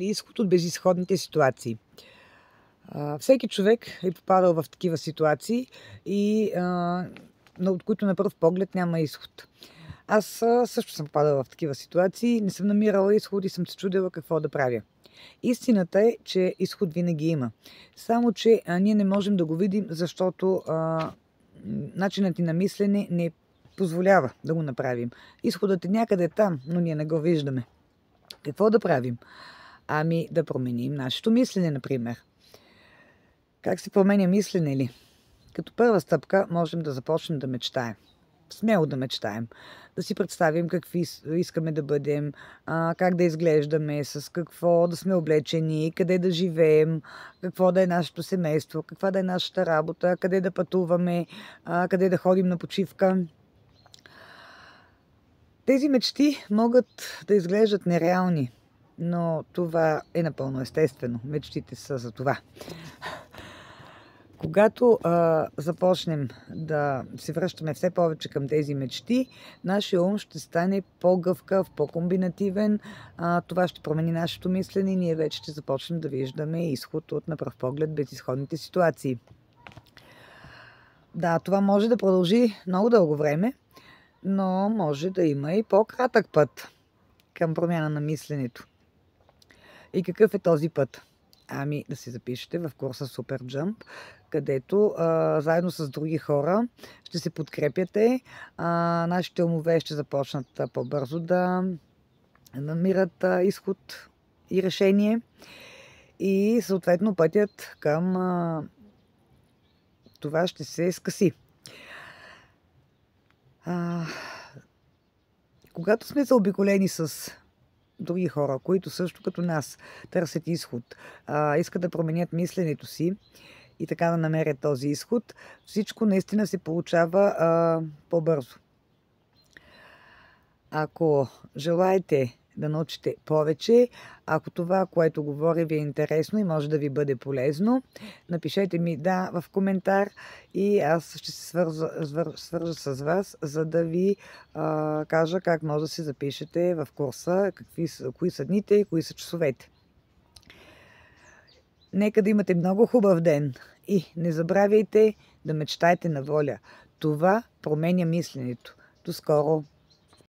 изход от безизходните ситуации. Всеки човек е попадал в такива ситуации и от които на пръв поглед няма изход. Аз също съм попадала в такива ситуации, не съм намирала изход и съм се чудила какво да правя. Истината е, че изход винаги има. Само, че ние не можем да го видим, защото начинът ни на мислене не позволява да го направим. Изходът е някъде там, но ние не го виждаме. Какво да правим? Ами да променим нашето мислене, например. Как се променя мислене ли? Като първа стъпка можем да започнем да мечтаем. Смело да мечтаем. Да си представим какви искаме да бъдем, как да изглеждаме, с какво да сме облечени, къде да живеем, какво да е нашето семейство, каква да е нашата работа, къде да пътуваме, къде да ходим на почивка. Тези мечти могат да изглеждат нереални, но това е напълно естествено. Мечтите са за това. Когато започнем да се връщаме все повече към тези мечти, нашия ум ще стане по-гъвкав, по-комбинативен. Това ще промени нашето мислене и ние вече ще започнем да виждаме изход от на пръв поглед безизходните ситуации. Да, това може да продължи много дълго време, но може да има и по-кратък път към промяна на мисленето. И какъв е този път? Ами да се запишете в курса Super Jump, където заедно с други хора ще се подкрепяте. Нашите умове ще започнат по-бързо да намират изход и решение. И съответно пътят към това ще се скъси. Когато сме заобиколени с други хора, които също като нас търсят изход, искат да променят мисленето си и така да намерят този изход, всичко наистина се получава по-бързо. Ако желаете да научите повече, ако това, което говоря, ви е интересно и може да ви бъде полезно, напишете ми да в коментар и аз ще се свържа с вас, за да ви кажа как може да се запишете в курса, кои са дните и кои са часовете. Нека да имате много хубав ден и не забравяйте да мечтайте на воля. Това променя мисленето. До скоро!